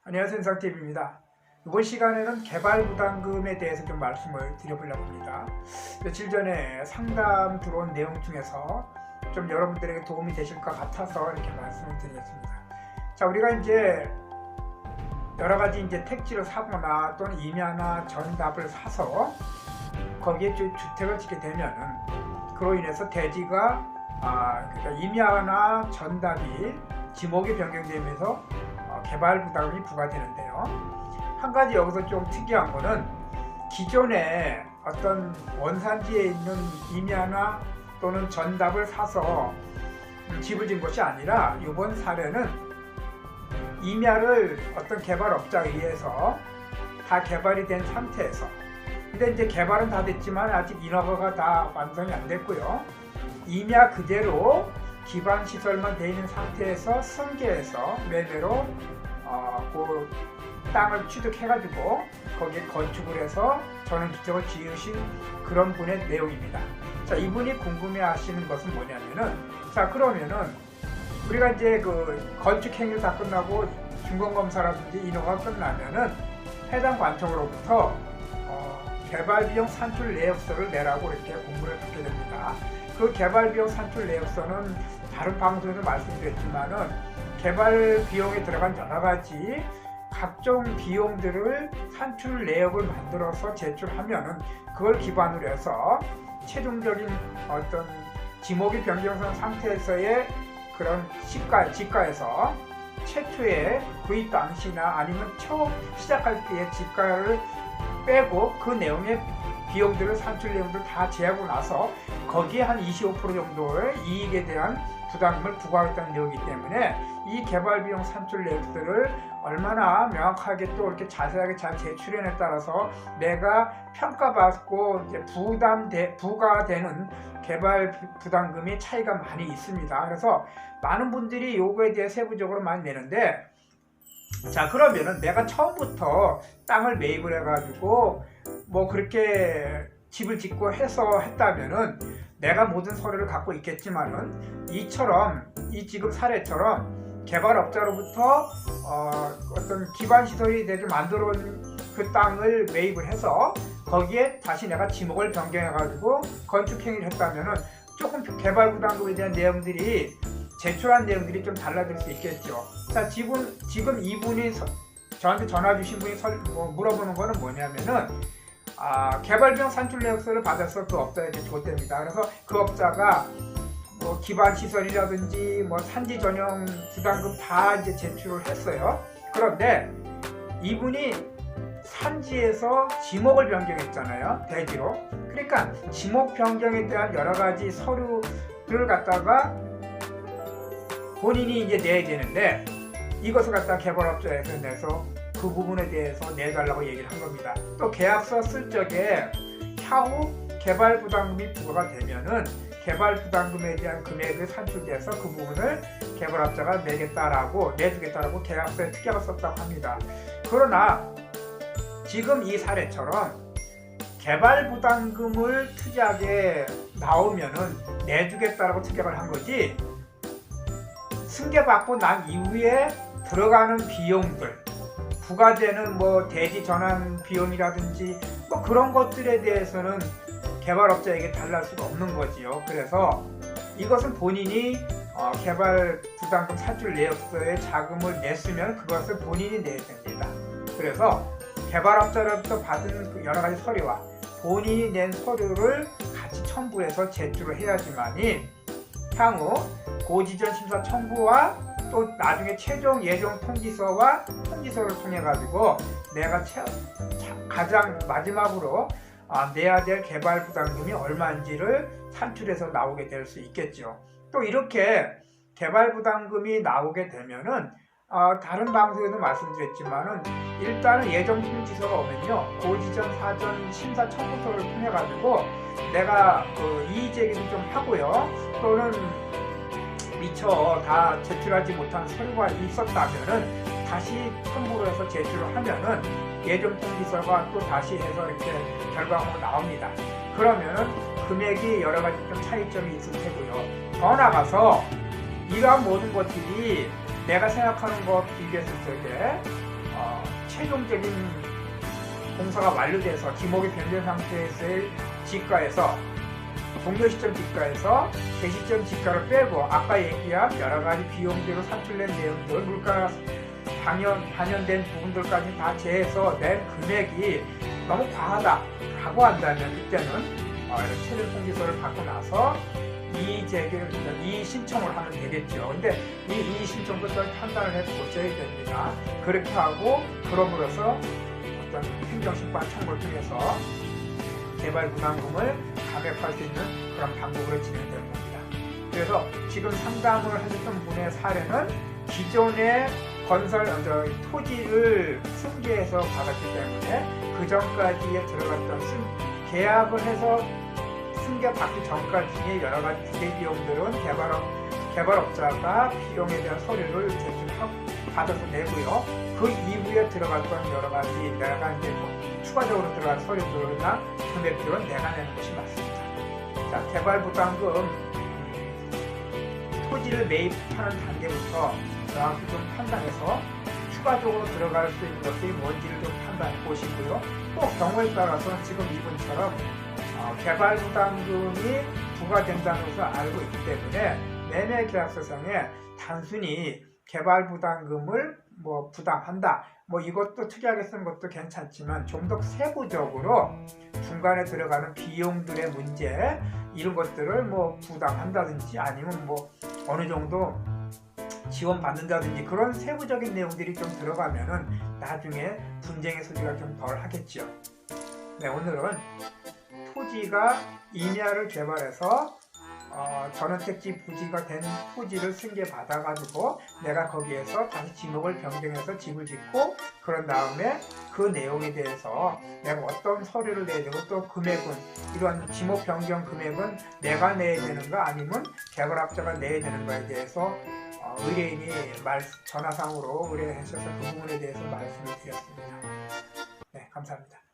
안녕하세요. 인상TV입니다. 이번 시간에는 개발부담금에 대해서 좀 말씀을 드려보려고 합니다. 며칠 전에 상담 들어온 내용 중에서 좀 여러분들에게 도움이 되실 것 같아서 이렇게 말씀을 드리겠습니다. 자, 우리가 이제 여러가지 이제 택지를 사거나 또는 임야나 전답을 사서 거기에 주택을 짓게 되면은 그로 인해서 대지가 그러니까 임야나 전답이 지목이 변경되면서 개발 부담이 부과되는데요. 한 가지 여기서 좀 특이한 거는 기존에 어떤 원산지에 있는 임야나 또는 전답을 사서 집을 짓는 것이 아니라 이번 사례는 임야를 어떤 개발업자에 의해서 다 개발이 된 상태에서, 근데 이제 개발은 다 됐지만 아직 인허가가 다 완성이 안 됐고요. 임야 그대로 기반 시설만 되어 있는 상태에서 승계해서 매매로 그 땅을 취득해가지고 거기에 건축을 해서 전원주택을 지으신 그런 분의 내용입니다. 자, 이분이 궁금해하시는 것은 뭐냐면은, 자, 그러면은 우리가 이제 그 건축 행위가 다 끝나고 준공검사라든지 인허가 끝나면은 해당 관청으로부터 개발비용 산출 내역서를 내라고 이렇게 공문을 받게 됩니다. 그 개발비용 산출 내역서는 다른 방송에서 말씀드렸지만은 개발 비용에 들어간 여러 가지 각종 비용들을 산출 내역을 만들어서 제출하면은 그걸 기반으로 해서 최종적인 어떤 지목이 변경된 상태에서의 그런 지가에서 최초의 구입 당시나 아니면 처음 시작할 때의 지가를 빼고 그 내용의 비용들을 산출 내용들 다 제하고 나서 거기에 한 25% 정도의 이익에 대한 부담금을 부과하겠다는 내용이기 때문에 이 개발비용 산출 내역들을 얼마나 명확하게 또 이렇게 자세하게 잘 제출해에 따라서 내가 평가받고 이제 부과되는 개발 부담금이 차이가 많이 있습니다. 그래서 많은 분들이 요거에 대해 세부적으로 많이 내는데, 자, 그러면은 내가 처음부터 땅을 매입을 해가지고 뭐 그렇게 집을 짓고 해서 했다면은 내가 모든 서류를 갖고 있겠지만은 이 지금 사례처럼 개발업자로부터 어떤 기반 시설이 되게 만들어 온 그 땅을 매입을 해서 거기에 다시 내가 지목을 변경해가지고 건축 행위를 했다면은 조금 개발 부담금에 대한 내용들이 제출한 내용들이 좀 달라질 수 있겠죠. 자, 지금 이분이 저한테 전화 주신 분이 물어보는 거는 뭐냐면은 개발비용 산출 내역서를 받아서 그 업자에게 줬답니다. 그래서 그 업자가 뭐 기반 시설이라든지 뭐 산지 전용 부담금 다 이제 제출을 했어요. 그런데 이분이 산지에서 지목을 변경했잖아요, 대지로. 그러니까 지목 변경에 대한 여러 가지 서류를 갖다가 본인이 이제 내야 되는데 이것을 갖다 개발업자에서 내서 그 부분에 대해서 내달라고 얘기를 한 겁니다. 또 계약서 쓸 적에 향후 개발 부담금이 부과가 되면은 개발 부담금에 대한 금액을 산출돼서 그 부분을 개발업자가 내주겠다라고 계약서에 특약을 썼다고 합니다. 그러나 지금 이 사례처럼 개발 부담금을 특약에 나오면은 내주겠다라고 특약을 한 거지, 승계받고 난 이후에 들어가는 비용들, 부과되는 뭐 대지 전환 비용이라든지 뭐 그런 것들에 대해서는 개발업자에게 달랄 수가 없는 거지요. 그래서 이것은 본인이 개발 부담금 산출 내역서에 자금을 냈으면 그것을 본인이 내야 됩니다. 그래서 개발업자로부터 받은 그 여러 가지 서류와 본인이 낸 서류를 같이 첨부해서 제출을 해야지만이 향후 고지전 심사 청구와 또 나중에 최종 예정 통지서와 통지서를 통해 가지고 내가 가장 마지막으로 내야 될 개발 부담금이 얼마인지를 산출해서 나오게 될 수 있겠죠. 또 이렇게 개발 부담금이 나오게 되면은 다른 방송에도 말씀드렸지만은 일단은 예정 통지서가 오면요, 고지전 사전 심사 청구서를 통해 가지고 내가 이의 제기도 좀 하고요, 또는 미처 다 제출하지 못한 서류가 있었다면은 다시 첨부를 해서 제출을 하면은 예정 통지서가 또 다시 해서 이렇게 결과가 나옵니다. 그러면은 금액이 여러 가지 좀 차이점이 있을 테고요. 더 나아가서 이러한 모든 것들이 내가 생각하는 것 비교했을 적에 최종적인 공사가 완료돼서 지목이 변경 상태에서의 지가에서 종료 시점 지가에서 개시점 지가를 빼고 아까 얘기한 여러 가지 비용대로 산출된 내용들, 물가 반영된 부분들까지 다 제해서 낸 금액이 너무 과하다라고 한다면 그때는 이런 최종 공지서를 받고 나서 이의 신청을 하면 되겠죠. 근데 이 신청도 판단을 해 보셔야 됩니다. 그렇게 하고 그럼으로써 어떤 행정심판 청구를 통해서 개발 부담금을 감액할 수 있는 그런 방법으로 진행되는 겁니다. 그래서 지금 상담을 하셨던 분의 사례는 기존의 건설 토지를 승계해서 받았기 때문에 그 전까지에 들어갔던 계약을 해서 승계받기 전까지의 여러 가지 부대 비용들은 개발업자가 비용에 대한 서류를 받아서 내고요. 그 이후에 들어갔던 여러 가지 내가 이제 추가적으로 들어간 서류들이나 금액들은 내가 내는 것이 맞습니다. 자, 개발 부담금 토지를 매입하는 단계부터 정확히 좀 판단해서 추가적으로 들어갈 수 있는 것이 뭔지를 좀 판단해 보시고요. 또 경우에 따라서는 지금 이분처럼 개발 부담금이 부과된다는 것을 알고 있기 때문에 매매 계약서상에 단순히 개발 부담금을 부담한다 이것도 특이하게 쓰는 것도 괜찮지만 좀 더 세부적으로 중간에 들어가는 비용들의 문제 이런 것들을 부담한다든지 아니면 어느 정도 지원받는다든지 그런 세부적인 내용들이 좀 들어가면은 나중에 분쟁의 소지가 좀 덜 하겠죠. 네, 오늘은 토지가 임야를 개발해서 전원택지 부지가 된 토지를 승계받아가지고 내가 거기에서 다시 지목을 변경해서 집을 짓고 그런 다음에 그 내용에 대해서 내가 어떤 서류를 내야 되고 또 금액은 이러한 지목 변경 금액은 내가 내야 되는가 아니면 개발업자가 내야 되는가에 대해서 의뢰인이 전화상으로 의뢰하셔서 그 부분에 대해서 말씀을 드렸습니다. 네, 감사합니다.